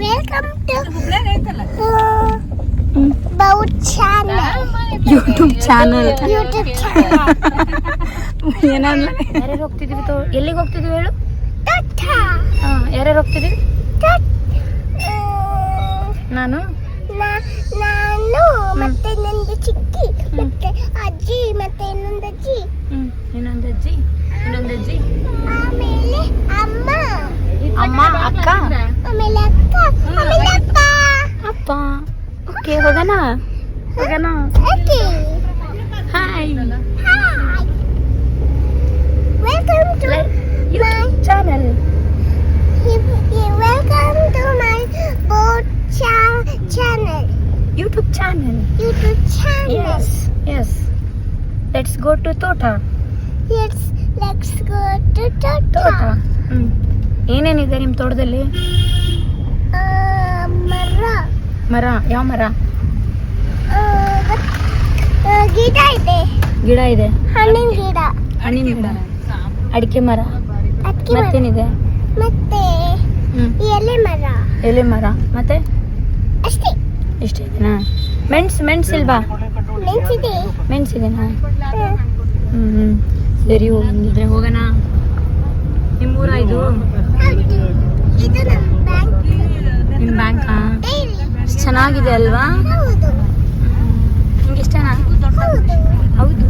Welcome to ಬೌಟ್ channel YouTube channel. ಏನಂದ್ರೆ ಯಾರ್ಯಾರು ಹೋಗ್ತಿದೀವಿ? ಎಲ್ಲಿಗೆ ಹೋಗ್ತಿದೀವಿ ಹೇಳು? ಟಾಟಾ. ಯಾರ್ಯಾರು ಹೋಗ್ತಿದೀವಿ? ನಾನು ಮತ್ತೆ ನಂದು ಚಿಕ್ಕಿ ಮತ್ತೆ ಅಜ್ಜಿ ಮತ್ತೆ ಇನ್ನೊಂದು ಅಜ್ಜಿ ಇನ್ನೊಂದು ಅಜ್ಜಿ ಆಮೇಲೆ ಅಮ್ಮ ಅಕ್ಕ ಆಮೇಲೆ ಅಕ್ಕ ಆಮೇಲೆ ಅಪ್ಪ. ಓಕೆ, ಹೋಗೋಣ. Okay. Hi. Welcome to YouTube channel. Welcome to my boat channel. YouTube channel. Yes. Let's go to Tota. Let's go to Tota. ಏನೇನಿದೆ ನಿಮ್ಮ ತೋಟದಲ್ಲಿ? ಮರ. ಯಾವ ಮರ? ಗಿಡ ಇದೆ. ಹಣ್ಣಿನ ಗಿಡ. ಅಡಿಕೆ ಮರ. ಮತ್ತೇನಿದೆ? ಮತ್ತೆ ಎಲೆ ಮರ. ಮತ್ತೆ ಅಷ್ಟೇ. ಇಷ್ಟೇ ಇದೆನಾ? ಮೆಣಸಿಲ್ವಾ? ಮೆಣಸಿದೆನಾ? ಸರಿ, ಹೋಗಿದ್ರೆ ಹೋಗೋಣ. ನಿಮ್ಮೂರ ಇದು? ನಿಮ್ಮ ಬ್ಯಾಂಕಾ? ಚೆನ್ನಾಗಿದೆ ಅಲ್ವಾ? ನಿಂಗೆ ಇಷ್ಟನಾ? ಹೌದು.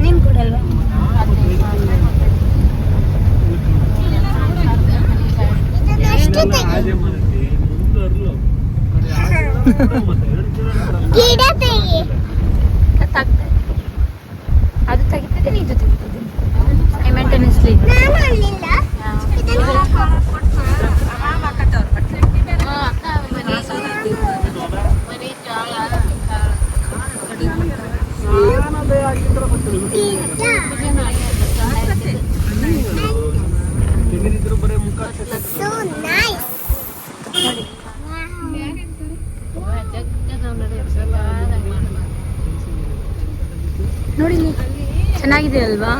ನೀನು ಕೊಡಲ್ವಾ? ಅದು ತೆಗಿತಿದ್ದೀನಿ, ಇದು ತೆಗಿತಿದ್ದೀನಿ ಸೈಮಲ್ಟೇನಿಯಸ್ಲಿ. ನೋಡಿ, ಚೆನ್ನಾಗಿದೆ ಅಲ್ವಾ?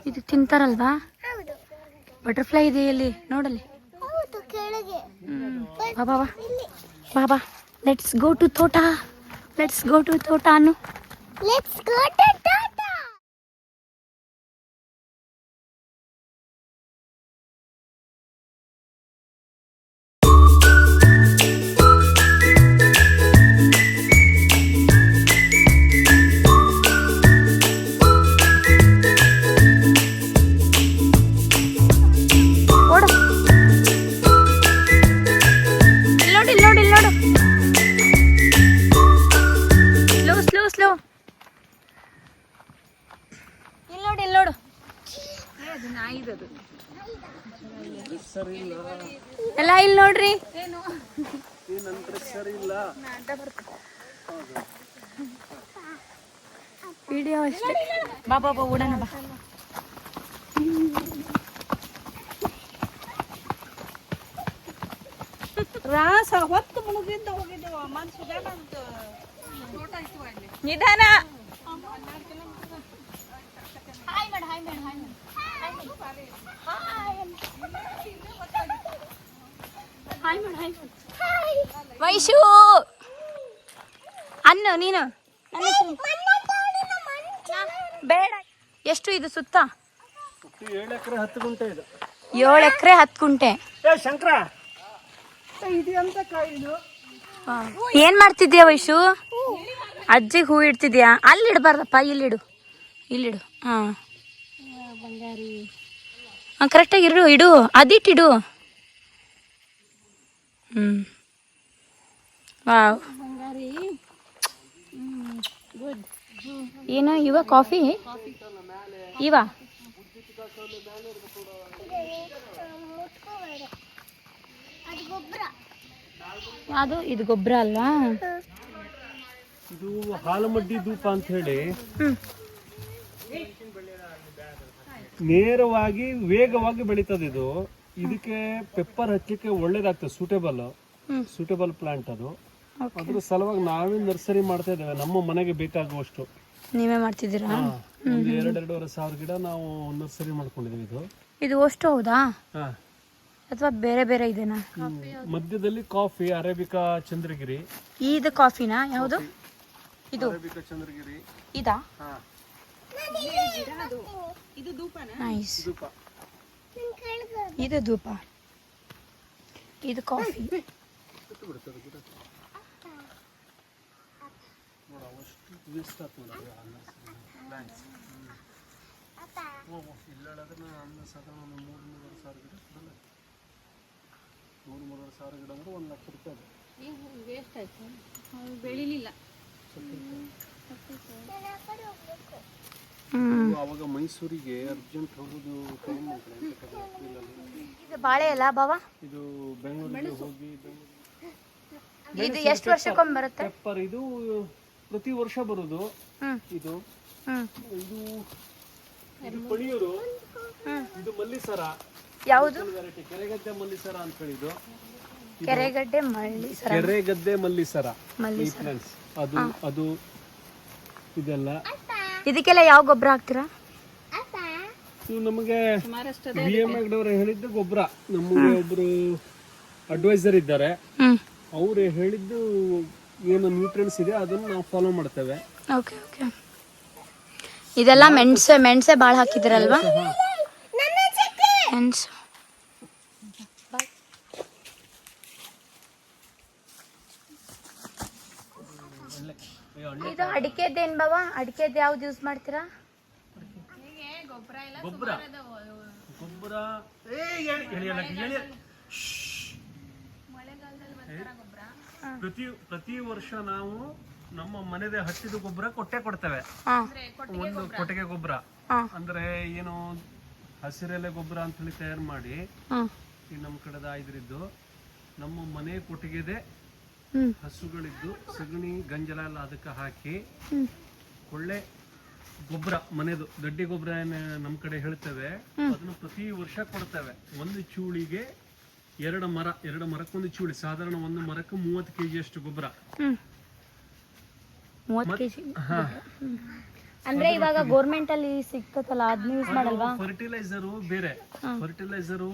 ಇದು ತಿಂತಾರಲ್ವಾ? ಬಟರ್ಫ್ಲೈ ಇದೆ ಇಲ್ಲಿ, ನೋಡಲ್ಲಿ. ಬಾಬಾ, ಲೆಟ್ಸ್ ಗೋ ಟು ತೋಟ. ಅನ್ನು ನೋಡು. ಎಲ್ಲ ಇಲ್ಲಿ ನೋಡ್ರಿ. ವಿಡಿಯೋ ಅಷ್ಟೇ. ಬಾಬಾ ಓಡೋಣ ಬಾ. ರಾಸ ಹೊತ್ತು ಮುಗಿದ ಹೋಗಿದ್ದೇವ. ನಿಧಾನ. ವೈಶು ಅನ್ನು ನೀನು ಬೇಡ. ಎಷ್ಟು ಇದು ಸುತ್ತ? 7 ಎಕರೆ 10 ಗುಂಟೆ ಇದೆ. 7 ಎಕರೆ 10 ಗುಂಟೆ. ಶಂಕರ, ಏನ್ ಮಾಡ್ತಿದ್ಯಾ ವೈಶು? ಅಜ್ಜಿಗೆ ಹೂ ಇಡ್ತಿದ್ಯಾ? ಅಲ್ಲಿ ಇಡಬಾರ್ದಪ್ಪ, ಇಲ್ಲಿಡು. ಹಾ, ಕರೆಕ್ಟಾಗಿ ಇಡು. ಅದಿಟ್ಟಿಡು. ವಾವ್. ಏನು ಇವ ಕಾಫಿ? ಅದು ಇದು ಗೊಬ್ಬರ ಅಲ್ವಾ? ಇದು ಹಾಲಮಡ್ಡಿ ಧೂಪ ಅಂತ ಹೇಳಿ ನೇರವಾಗಿ ವೇಗವಾಗಿ ಬೆಳೀತದೆ. ಇದಕ್ಕೆ ಪೆಪ್ಪರ್ ಹಚ್ಚಲಿಕ್ಕೆ ಒಳ್ಳೇದಾಗ್ತದೆ. ಸೂಟೇಬಲ್ ಪ್ಲಾಂಟ್ ಅದು. ಅದ್ರ ಸಲುವಾಗಿ ನಾವೇ ನರ್ಸರಿ ಮಾಡ್ತಾ ಇದ್ದೇವೆ ನಮ್ಮ ಮನೆಗೆ ಬೇಕಾಗುವಷ್ಟು. ನೀವೇ ಮಾಡ್ತಿದ್ದೀರಾ? ಒಂದು 2-2.5 ಸಾವಿರ ಗಿಡ ನಾವು ನರ್ಸರಿ ಮಾಡ್ಕೊಂಡಿದ್ದೀವಿ. ಇದು ಅಷ್ಟು ಹೌದಾ ಹಾ, ಅಥವಾ ಬೇರೆ ಬೇರೆ ಇದೆನಾ? ಮಧ್ಯದಲ್ಲಿ ಕಾಫಿ, ಅರೇಬಿಕಾ ಚಂದ್ರಗಿರಿ. ಇದು ಕಾಫಿನಾ? ಯಾವುದು ಇದು? ಅರೇಬಿಕಾ ಚಂದ್ರಗಿರಿ ಇದಾ? ಹಾ, ನೈಸ್. ಧೂಪ. ಇದು ಧೂಪ, ಇದು ಕಾಫಿ. ಬೆಳಿಲಿಲ್ಲ. ಅವಾಗ ಮೈಸೂರಿಗೆ ಅರ್ಜೆಂಟ್ ಹೋಗೋದು ಟೈಮ್. ಇದು ಬಾಳೆ ಅಲ್ಲ ಬಾವ? ಇದು ಬೆಂಗಳೂರಿಗೆ ಹೋಗಿ ಇದು ಎಷ್ಟು ವರ್ಷಕ್ಕೊಮ್ಮೆ ಬರುತ್ತೆ? ಪೆಪ್ಪರ್ ಇದು ಪ್ರತಿ ವರ್ಷ ಬರೋದು. ಇದು ಇದು ಇದು ಪಣಿಯೂರು. ಇದು ಮಲ್ಲಿಸರ. ಯಾವುದು? ವೆರೈಟಿ ಕೆರೆಗದ್ದೆ ಮಲ್ಲಿಸರ ಅಂತ ಹೇಳಿದ್ದು. ಕೆರೆಗಡ್ಡೆ ಮಲ್ಲಿಸರ. ಕೆರೆಗದ್ದೆ ಮಲ್ಲಿಸರ. ಮಲ್ಲಿಸರ ಅದು ಅದು ಇದೆಲ್ಲ. ಇದಕ್ಕೆಲ್ಲ ಯಾವ ಗೊಬ್ಬರ ಹಾಕ್ತೀರಾ? ಇದು ನಮಗೆ BMX ಅವರು ಹೇಳಿದ್ದು ಗೊಬ್ಬರ. ನಮಗೆ ಒಬ್ರು ಅಡ್ವೈಸರ್ ಇದ್ದಾರೆ, ಅವರು ಹೇಳಿದ್ದು ಏನು ನ್ಯೂಟ್ರಿಯೆಂಟ್ಸ್ ಇದೆ ಅದನ್ನು ನಾವು ಫಾಲೋ ಮಾಡ್ತೇವೆ. Okay okay. ಇದೆಲ್ಲ ಮೆಣಸೆ ಭಾಳ ಹಾಕಿದಿರಲ್ವಾ? ಮೆಣಸು. ಇದು ಅಡಿಕೆದೇನು ಬಾವ? ಅಡಿಕೆದು ಯಾವ್ದು ಯೂಸ್ ಮಾಡ್ತೀರಾ? ಗೊಬ್ಬರ ಗೊಬ್ಬರ ಪ್ರತಿ ವರ್ಷ ನಾವು ನಮ್ಮ ಮನೆದೆ ಹಟ್ಟಿದ ಗೊಬ್ಬರ ಕೊಡ್ತೇವೆ. ಒಂದು ಕೊಟ್ಟಿಗೆ ಗೊಬ್ಬರ ಅಂದ್ರೆ ಏನು ಹಸಿರೆಲೆ ಗೊಬ್ಬರ ಅಂತ ಹೇಳಿ ತಯಾರು ಮಾಡಿ ಈ ನಮ್ಮ ಕಡೆದ ಇದ್ರಿದ್ದು ನಮ್ಮ ಮನೆ ಕೊಟ್ಟಿಗೆದೆ ಹಸುಗಳಿದ್ದು ಸಗಣಿ ಗಂಜಲ ಎಲ್ಲ ಅದಕ್ಕೆ ಹಾಕಿ ಒಳ್ಳೆ ಗೊಬ್ಬರ ಮನೆದು ಗಡ್ಡಿ ಗೊಬ್ಬರ ಏನ್ ನಮ್ ಕಡೆ ಹೇಳ್ತೇವೆ ಅದನ್ನು ಪ್ರತಿ ವರ್ಷ ಕೊಡ್ತೇವೆ. ಒಂದು ಚೂಳಿಗೆ 2 ಮರಕ್ಕೊಂದು ಚೂಳಿ. ಸಾಧಾರಣ ಒಂದು ಮರಕ್ಕೆ 30 kg ಅಷ್ಟು ಗೊಬ್ಬರ. 30 kg. ಅಂದ್ರೆ ಇವಾಗ ಗೌರ್ಮೆಂಟ್ ಅಲ್ಲಿ ಸಿಗ್ತದಲ್ಲ ಅದನ್ನ ಯೂಸ್ ಮಾಡಲ್ವಾ? ಫರ್ಟಿಲೈಸರು ಬೇರೆ. Fertiliser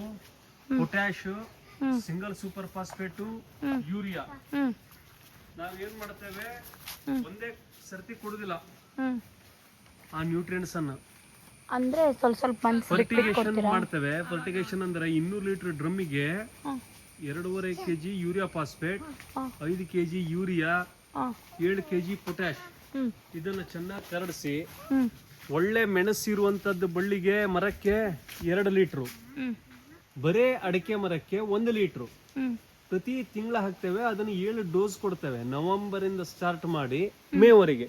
potash, single super phosphate, urea. ನಾವ್ ಏನ್ ಮಾಡ್ತೇವೆ, ಒಂದೇ ಸರ್ತಿ ಕೊಡುದಿಲ್ಲ ಆ ನ್ಯೂಟ್ರಿಯೆಂಟ್ಸ್ ಅನ್ನು. ಅಂದ್ರೆ ಸ್ವಲ್ಪ ಫರ್ಟಿಗೇಷನ್ ಮಾಡ್ತೇವೆ. ಫರ್ಟಿಗೇಷನ್ ಅಂದ್ರೆ 200 ಲೀಟರ್ ಡ್ರಮ್ಮಿಗೆ 2.5 kg urea phosphate, 5 kg urea, 7 kg potash. ಇದನ್ನ ಚೆನ್ನಾಗಿ ಕರಡಿಸಿ ಒಳ್ಳೆ ಮೆಣಸಿರುವಂತದ್ದು ಬಳ್ಳಿಗೆ ಮರಕ್ಕೆ 2 ಲೀಟ್ರು, ಬರೇ ಅಡಿಕೆ ಮರಕ್ಕೆ 1 ಲೀಟ್ರು ಪ್ರತಿ ತಿಂಗಳ ಹಾಕ್ತೇವೆ. ಅದನ್ನು 7 ಡೋಸ್ ಕೊಡ್ತೇವೆ. ನವೆಂಬರ್ ಇಂದ ಸ್ಟಾರ್ಟ್ ಮಾಡಿ ಮೇವರೆಗೆ.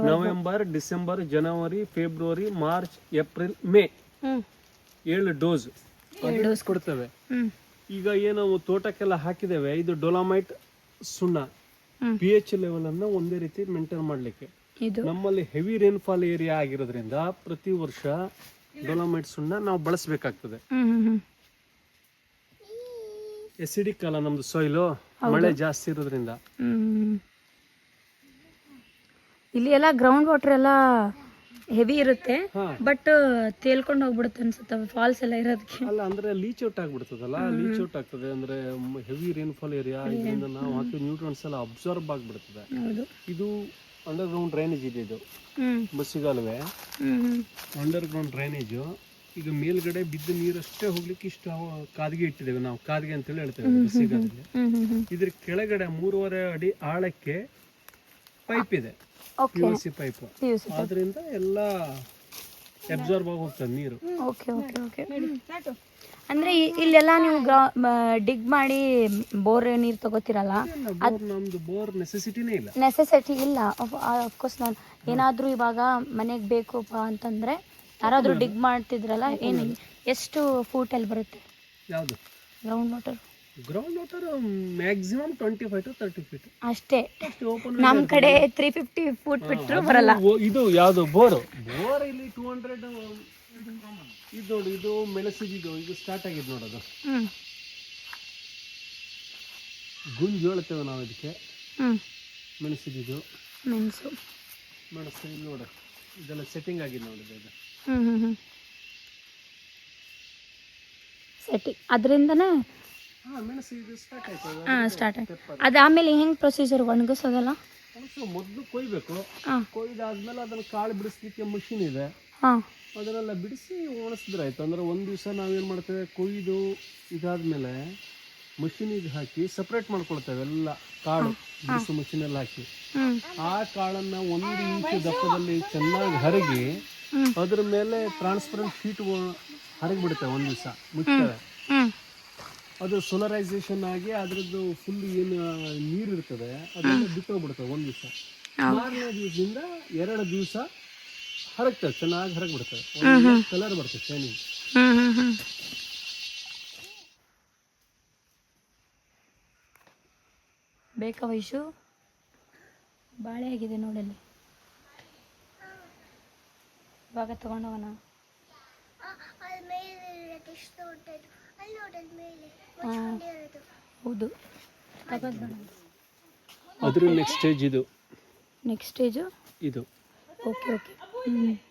ನವೆಂಬರ್, ಡಿಸೆಂಬರ್, ಜನವರಿ, ಫೆಬ್ರವರಿ, ಮಾರ್ಚ್, ಏಪ್ರಿಲ್, ಮೇ 7 ಡೋಸ್ ಕೊಡ್ತೇವೆ. ಈಗ ಏನು ತೋಟಕ್ಕೆಲ್ಲ ಹಾಕಿದ್ದೇವೆ ಇದು ಡೊಲಾಮೈಟ್ ಸುಣ್ಣ. pH ಲೆವೆಲ್ ಅನ್ನ ಒಂದೇ ರೀತಿ ಮೇಂಟೈನ್ ಮಾಡ್ಲಿಕ್ಕೆ. ನಮ್ಮಲ್ಲಿ ಹೆವಿ ರೇನ್ಫಾಲ್ ಏರಿಯಾ ಆಗಿರೋದ್ರಿಂದ ಪ್ರತಿ ವರ್ಷ ಡೊಲಾಮೈಟ್ ಸುಣ್ಣ ನಾವು ಬಳಸಬೇಕಾಗ್ತದೆ. ಎಸಿಡಿಕ್ ಅಲ್ಲ ನಮ್ದು ಸಾಯಿಲು, ಮಳೆ ಜಾಸ್ತಿ ಇರೋದ್ರಿಂದ. ಇಲ್ಲಿ ಎಲ್ಲ ಗ್ರೌಂಡ್ ವಾಟರ್ ಎಲ್ಲ ಹೆವಿ ಇರುತ್ತೆ, ಬಟ್ ತೇಲ್ಕೊಂಡು ಹೋಗ್ಬಿಡುತ್ತೆ ಅನ್ಸುತ್ತೆ ಫಾಲ್ಸ್ ಎಲ್ಲ ಇರೋದಕ್ಕೆ. ಅಲ್ಲ ಅಂದ್ರೆ ಲೀಚ್ ಔಟ್ ಆಗ್ಬಿಡ್ತದಲ್ಲ, ಲೀಚ್ ಔಟ್ ಆಗ್ತದೆ ಅಂದ್ರೆ ಹೆವಿ ರೇನ್ಫಾಲ್ ಏರಿಯಾ ಇದರಿಂದ ನಾವು ಹಾಕಿ ನ್ಯೂಟ್ರಿಯೆಂಟ್ಸ್ ಎಲ್ಲ ಅಬ್ಸರ್ವ್ ಆಗ್ಬಿಡ್ತದೆ. ಇದು ಅಂಡರ್ ಗ್ರೌಂಡ್ ಡ್ರೈನೇಜ್ ಇದೆ. ಇದು ಬಸ್ಸಿಗಾಲುವೆ ಅಂಡರ್ ಗ್ರೌಂಡ್ ಡ್ರೈನೇಜು. ಈಗ ಮೇಲ್ಗಡೆ ಬಿದ್ದ ನೀರಷ್ಟೇ ಹೋಗ್ಲಿಕ್ಕೆ ಇಷ್ಟು ಕಾದಿಗೆ ಇಟ್ಟಿದ್ದೇವೆ ನಾವು. ಕಾದಿಗೆ ಅಂತೇಳಿ ಹೇಳ್ತೇವೆ ಬಸ್ಸಿಗಾಲುವೆ. ಇದ್ರ ಕೆಳಗಡೆ 3.5 ಅಡಿ ಆಳಕ್ಕೆ ಪೈಪ್ ಇದೆ, PVC ಪೈಪ್. ಆದ್ರಿಂದ ಎಲ್ಲ ಅಬ್ಸಾರ್ಬ್ ಆಗಿ ಹೋಗ್ತದೆ ನೀರು. ಅಂದ್ರೆ ಇಲ್ಲೆಲ್ಲ ನೀವು ಡಿಗ್ ಮಾಡಿ ಬೋರ್ ನೀರು ತಗೋತಿರಲ್ಲ? ನಮ್ದು ಬೋರ್ ನೆಸೆಸಿಟಿನೇ ಇಲ್ಲ. ನೆಸೆಸಿಟಿ ಇಲ್ಲ ಅಫ್ಕೋರ್ಸ್. ನಾನು ಏನಾದ್ರೂ ಇವಾಗ ಮನೆಗೆ ಬೇಕಪ್ಪ ಅಂತಂದ್ರೆ ಯಾರಾದ್ರೂ ಡಿಗ್ ಮಾಡ್ತಿದ್ರಲ್ಲ, ಏನು ಎಷ್ಟು ಫೂಟ್ ಅಲ್ಲಿ ಬರುತ್ತೆ ಯಾವುದು ground water? Ground water maximum 25 to 30 feet ಅಷ್ಟೇ. ನಮ್ ಕಡೆ 350 ಫೂಟ್ ಬಿಟ್ಟರು ಬರಲ್ಲ. ಇದು ಯಾವುದು ಬೋರ್ ಇಲ್ಲಿ 200. ಇದು ನೋಡಿ, ಇದು ಮೆಣಸಿದ್ದು ಇದು ಸ್ಟಾರ್ಟ್ ಆಗಿದೆ ನೋಡೋದು. ಗುಂಜು ಹೇಳ್ತೇವೆ ನಾವು ಇದಕ್ಕೆ. ಹ್ಞೂ ಮೆಣಸಿದ್ದು ಮೆಣಸು. ಮೆಣಸು ಇಲ್ಲಿ ನೋಡು, ಇದೆಲ್ಲ ಸೆಟ್ಟಿಂಗ್ ಆಗಿದೆ ನೋಡಿದೆ ಇದು. ಹ್ಞೂ ಸೆಟ್ಟಿಂಗ್ ಅದರಿಂದನೇ. ಹಾಂ, ಮೆಣಸು ಇದು ಸ್ಟಾರ್ಟ್ ಆಯ್ತು. ಹಾಂ ಸ್ಟಾರ್ಟ್ ಆಯ್ತು. ಅದಾದಮೇಲೆ ಹೆಂಗೆ ಪ್ರೊಸೀಜರ್ ಒಣಗಿಸೋದಲ್ಲ? ಮೊದಲು ಕೊಯ್ಬೇಕು. ಹಾಂ ಕೊಯ್ದಾದ್ಮೇಲೆ ಅದನ್ನು ಕಾಳು ಬಿಡಿಸ್ಲಿಕ್ಕೆ ಮಷಿನ್ ಇದೆ, ಹಾಂ ಅದನ್ನೆಲ್ಲ ಬಿಡಿಸಿ ಒಣಸಿದ್ರೆ ಆಯ್ತು. ಅಂದ್ರೆ ಒಂದು ದಿವಸ ನಾವೇನು ಮಾಡ್ತೇವೆ, ಕೊಯ್ದು ಇದಾದ್ಮೇಲೆ ಮಷಿನಿಗೆ ಹಾಕಿ ಸಪ್ರೇಟ್ ಮಾಡ್ಕೊಳ್ತೇವೆ ಎಲ್ಲ ಕಾಳು, ಬಿಡಿಸು ಮಷಿನಲ್ಲಿ ಹಾಕಿ. ಆ ಕಾಳನ್ನು 1 ಇಂಚು ದಪ್ಪದಲ್ಲಿ ಚೆನ್ನಾಗಿ ಹರಗಿ ಅದ್ರ ಮೇಲೆ ಟ್ರಾನ್ಸ್ಪರೆಂಟ್ ಶೀಟ್ ಹರಗಿ ಬಿಡುತ್ತೇವೆ. ಒಂದು ದಿವಸ ಮುಚ್ತೇವೆ, ಅದು ಸೋಲರೈಸೇಷನ್ ಆಗಿ ಅದ್ರದ್ದು ಫುಲ್ ಏನು ನೀರು ಇರ್ತದೆ ಅದೆಲ್ಲ ಬಿಟ್ಟೋಗ್ಬಿಡ್ತವೆ ಒಂದು ದಿವಸ. ಮಾರನೇ ದಿವಸದಿಂದ 2 ದಿವಸ ಹರಗ್ತವೆ, ಚೆನ್ನಾಗಿ ಹರಗ್ಬಿಡ್ತವೆ, ಕಲರ್ ಬರ್ತದೆ ಶೈನಿಂಗ್. ಬೇಕಾ ವೈಶು? ಬಾಳೆ ಆಗಿದೆ ನೋಡಲ್ಲಿ, ಇವಾಗ ತಗೊಂಡವನ. ಹೌದು, ಅದ್ರ ನೆಕ್ಸ್ಟ್ ಸ್ಟೇಜ್ ಇದು. ನೆಕ್ಸ್ಟ್ ಸ್ಟೇಜು ಇದು. Okay okay.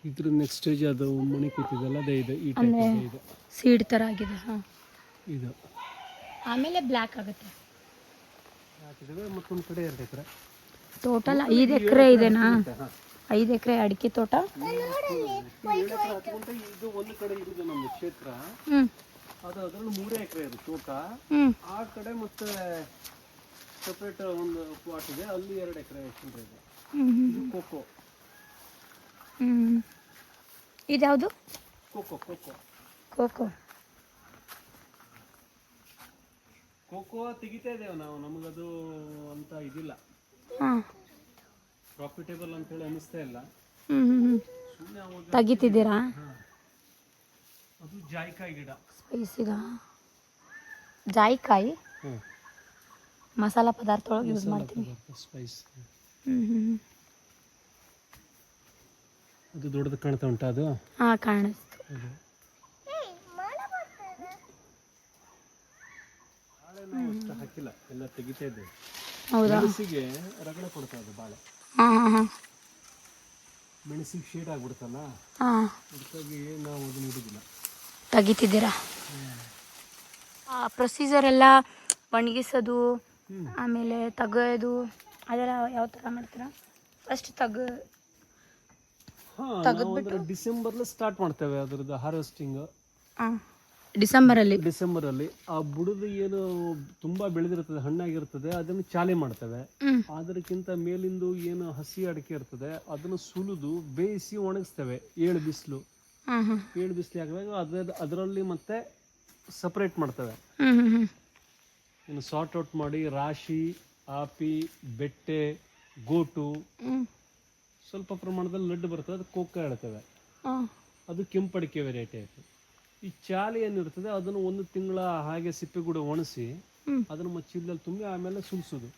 ಇದ್ರ ನೆಕ್ಸ್ಟ್ ಸ್ಟೇಜ್ ಅದು ಮಣಿ ಕೂತಿದಲ್ಲ, ಅದೇ ಇದೆ. ಈ ಅಂದರೆ ಟೈಪ್ ಇದೆ, ಸೀಡ್ ಥರ ಆಗಿದೆ. ಹಾಂ, ಇದು ಆಮೇಲೆ ಬ್ಲ್ಯಾಕ್ ಆಗುತ್ತೆ. ಹಾಕಿದ್ದೇವೆ. ಮತ್ತೊಂದು ಕಡೆ 2 ಎಕರೆ ಟೋಟಲ್ 5 ಎಕರೆ ಇದೆನಾ? 5 ಎಕರೆ ಅಡಿಕೆ ತೋಟ. ಇದು ಒಂದು ಕಡೆ ಇರುದು ನಮ್ಮ ಕ್ಷೇತ್ರ, ಅದು ಅದ್ರಲ್ಲಿ 3 ಎಕರೆ ಇದೆ ತೋಟ. ಆ ಕಡೆ ಮತ್ತೆ ಸಪ್ರೇಟ್ ಒಂದು ಪ್ಲಾಟ್ ಇದೆ, ಅಲ್ಲಿ 2 ಎಕರೆ ಇದೆ. ಇದು ಕೋಕೋ. ಇದ್ಯಾವುದು? Cocoa cocoa cocoa. ಕೋಕೋ ತೆಗಿತಾ ಇದ್ದೇವೆ ನಾವು, ನಮಗದು ಅಂತ ಇದಿಲ್ಲ, ಹಾಂ ಪ್ರಾಫಿಟೇಬಲ್ ಅಂತೇಳಿ ಅನಿಸ್ತಾ ಇಲ್ಲ. ಸುಮ್ಮನೆ ಅವಾಗ ತೆಗಿತಿದ್ದೀರಾ? ಅದು ಜಾಯಿಕಾಯಿ ಗಿಡ. ಸ್ಪೈಸಿಗ ಜಾಯಿಕಾಯಿ ಮಸಾಲ ಪದಾರ್ಥ ಒಳಗೆ ಯೂಸ್ ಮಾಡ್ತೀವಿ. ಸ್ಪೈಸ್. ಅದು ದೊಡ್ಡದು ಕಾಣ್ತಾ ಉಂಟಾ? ಅದು ಹಾಂ ಕಾಣಿಸ್ತು. ಅಷ್ಟು ಹಾಕಿಲ್ಲ, ಎಲ್ಲ ತೆಗಿತಾ ಇದ್ದೇವೆ. ಹೌದಾ? ಮೆಣಸಿಗೆ ರಗಳೆ ಕೊಡ್ತಾ ಇದೆ ಬಾಳೆ. ಹಾಂ ಹಾಂ ಹಾಂ. ಮೆಣಸಿಗೆ ಶೇಡ್ ಆಗ್ಬಿಡುತ್ತಲ್ಲ, ಹಾಂ, ಅದಕ್ಕಾಗಿ ನಾವು ಅದನ್ನು ಇಡುದಿಲ್ಲ. ತೆಗಿತಿದ್ದೀರಾ? ಪ್ರೊಸೀಜರ್ ಎಲ್ಲ ಒಣಗಿಸೋದು, ಆಮೇಲೆ ತೆಗೆಯೋದು, ಅದೆಲ್ಲ ಯಾವ ಥರ ಮಾಡ್ತೀರಾ? ಫಸ್ಟ್ ತೆಗೆದ್ಬಿಟ್ಟು ಡಿಸೆಂಬರ್ಲಿ ಸ್ಟಾರ್ಟ್ ಮಾಡ್ತೇವೆ ಅದ್ರದ್ದು ಹಾರ್ವೆಸ್ಟಿಂಗ್. ಹಾಂ, ಡಿಸೆಂಬರಲ್ಲಿ ಆ ಬುಡದ ಏನು ತುಂಬಾ ಬೆಳೆದಿರ್ತದೆ, ಹಣ್ಣಾಗಿರ್ತದೆ, ಅದನ್ನು ಚಾಲೆ ಮಾಡ್ತೇವೆ. ಅದಕ್ಕಿಂತ ಮೇಲಿಂದು ಏನು ಹಸಿ ಅಡಿಕೆ ಇರ್ತದೆ ಅದನ್ನು ಸುಲಿದು ಬೇಯಿಸಿ ಒಣಗಿಸ್ತೇವೆ. 7 ಬಿಸಿಲು 7 ಬಿಸಿಲು ಹಾಕಿದಾಗ ಅದರಲ್ಲಿ ಮತ್ತೆ ಸಪ್ರೇಟ್ ಮಾಡ್ತೇವೆ. ಇನ್ನು ಸಾರ್ಟ್ ಔಟ್ ಮಾಡಿ ರಾಶಿ, ಆಪಿ, ಬೆಟ್ಟೆ, ಗೋಟು, ಸ್ವಲ್ಪ ಪ್ರಮಾಣದಲ್ಲಿ ಲಡ್ಡು ಬರ್ತದೆ, ಅದು ಕೋಕ ಹೇಳ್ತೇವೆ. ಅದು ಕೆಂಪಡಿಕೆ ವೆರೈಟಿ ಆಯಿತು. ಈ ಚಾಲಿ ಏನಿರ್ತದೆ ಅದನ್ನು 1 ತಿಂಗಳ ಹಾಗೆ ಸಿಪ್ಪೆಗೂಡ ಒಣಸಿ ಅದನ್ನು ಮತ್ತೆ ಚೀಲದಲ್ಲಿ ತುಂಬಿ ಆಮೇಲೆ ಸುಲಿಸೋದು.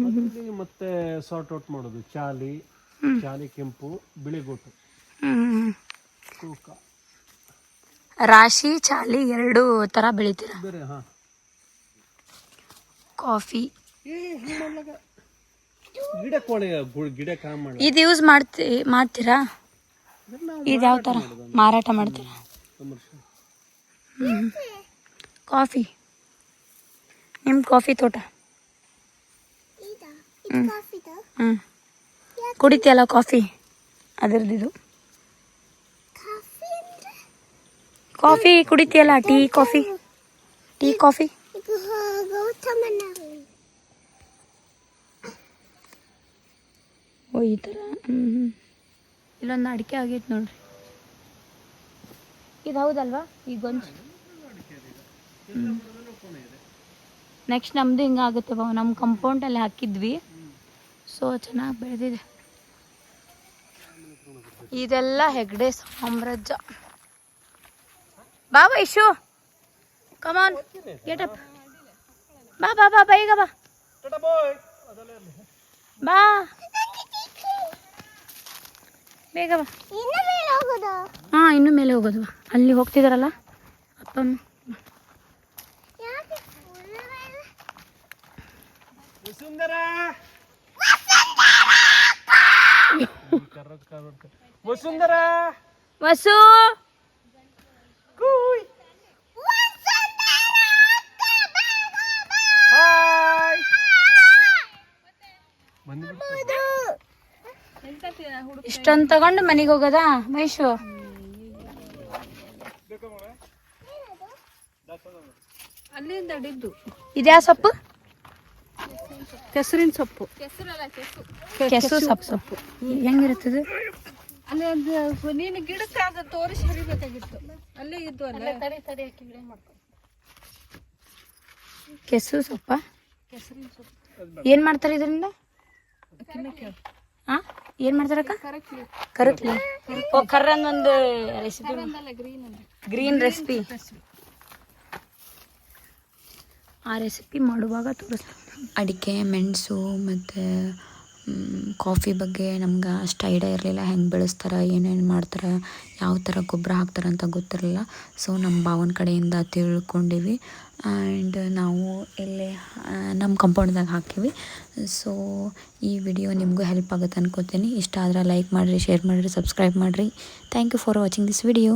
ಅದರಲ್ಲಿ ಮತ್ತೆ ಸಾರ್ಟ್ ಔಟ್ ಮಾಡೋದು. ಚಾಲಿ ಕೆಂಪು, ಬಿಳಿಗೋಟು, ಕೋಕ. ರಾಶಿ ಚಾಲಿ 2 ಥರ ಬೆಳಿತೀರ ಬೇರೆ. ಹಾಂ, ಕಾಫಿ ಗಿಡ ಕಾಮ್ ಮಾಡಿ ಇದು ಯೂಸ್ ಮಾಡ್ತೀರಾ? ಇದು ಯಾವ ಥರ ಮಾರಾಟ ಮಾಡ್ತೀರಾ? ಕಾಫಿ, ನಿಮ್ಮ ಕಾಫಿ ತೋಟ. ಕುಡಿತೀಯಲ್ಲ ಕಾಫಿ, ಅದರದ್ದು. ಕಾಫಿ ಕುಡಿತೀಯಲ್ಲ, ಟೀ ಕಾಫಿ. ಓ ಈ ಥರ. ಇಲ್ಲೊಂದು ಅಡಿಕೆ ಆಗೈತೆ ನೋಡ್ರಿ. ಇದು ಹೌದಲ್ವಾ? ಈ ಗೊಂಚು ನೆಕ್ಸ್ಟ್ ನಮ್ಮದು ಹಿಂಗಾಗುತ್ತೆ. ನಮ್ಮ ಕಂಪೌಂಡಲ್ಲಿ ಹಾಕಿದ್ವಿ, ಸೊ ಚೆನ್ನಾಗಿ ಬೆಳೆದಿದೆ. ಇದೆಲ್ಲ ಹೆಗ್ಡೆ ಸಾಮ್ರಾಜ್ಯ. ಬಾ ವೈಶು, ಕಮಾನ್ ಗೆಟ್ ಅಪ್. ಬಾ ಬಾ ಬಾ ಈಗ ಬಾ ಬಾ, ಬೇಗ ಬಾ. ಹಾಂ, ಇನ್ನೂ ಮೇಲೆ ಹೋಗೋದು. ಅಲ್ಲಿ ಹೋಗ್ತಿದಾರಲ್ಲ ಅಪ್ಪ ಅಮ್ಮ. ಸುಂದರ ವಸುಂಧರ ವಸು ಕೂಯ್ ಹಾಯ್ ಬಂದ್ಬಿಟ್ಟು ಇಷ್ಟೊಂದು ತಗೊಂಡು ಮನೆಗೆ ಹೋಗೋದಾ ಮಹೇಶು? ಅಲ್ಲಿಂದ ಅಡಿದ್ದು ಇದ್ಯಾ ಸೊಪ್ಪು? ಕೆಸರಿನ ಸೊಪ್ಪು. ಕೆಸು ಸೊಪ್ಪು ಹೆಂಗಿರ್ತದೆ? ಅಲ್ಲಿ ಅದು ನೀನು ಗಿಡಕ್ಕೆ ಅದು ತೋರಿಸಿ ಹರಿಬೇಕಾಗಿತ್ತು. ಅಲ್ಲೇ ಇದ್ದು ಅಲ್ಲ. ಕೆಸು ಸೊಪ್ಪ ಕೆಸರಿನ ಸೊಪ್ಪು. ಏನ್ ಮಾಡ್ತಾರೆ ಇದರಿಂದ? ಹಾ ಏನ್ ಮಾಡ್ತಾರಕ್ಕ? ಕರಕ್ಲಿ. ಓ ಕರ್ರಂದ್ ಒಂದು ರೆಸಿಪಿ, ಗ್ರೀನ್ ರೆಸಿಪಿ. ಆ ರೆಸಿಪಿ ಮಾಡುವಾಗ ತೋರಿಸ್ತೀನಿ. ಅಡಿಕೆ, ಮೆಣಸು ಮತ್ತು ಕಾಫಿ ಬಗ್ಗೆ ನಮ್ಗೆ ಅಷ್ಟು ಐಡಿಯಾ ಇರಲಿಲ್ಲ. ಹೆಂಗೆ ಬೆಳೆಸ್ತಾರೆ, ಏನೇನು ಮಾಡ್ತಾರೆ, ಯಾವ ಥರ ಗೊಬ್ಬರ ಹಾಕ್ತಾರೆ ಅಂತ ಗೊತ್ತಿರಲಿಲ್ಲ. ಸೊ ನಮ್ಮ ಭಾವನ ಕಡೆಯಿಂದ ತಿಳ್ಕೊಂಡಿವಿ. ಆ್ಯಂಡ್ ನಾವು ಇಲ್ಲೇ ನಮ್ಮ ಕಂಪೌಂಡ್ದಾಗ ಹಾಕೀವಿ. ಸೊ ಈ ವಿಡಿಯೋ ನಿಮಗೂ ಹೆಲ್ಪ್ ಆಗುತ್ತೆ ಅನ್ಕೋತೀನಿ. ಇಷ್ಟ ಆದರೆ ಲೈಕ್ ಮಾಡಿರಿ, ಶೇರ್ ಮಾಡಿರಿ, ಸಬ್ಸ್ಕ್ರೈಬ್ ಮಾಡಿರಿ. Thank you for watching this video.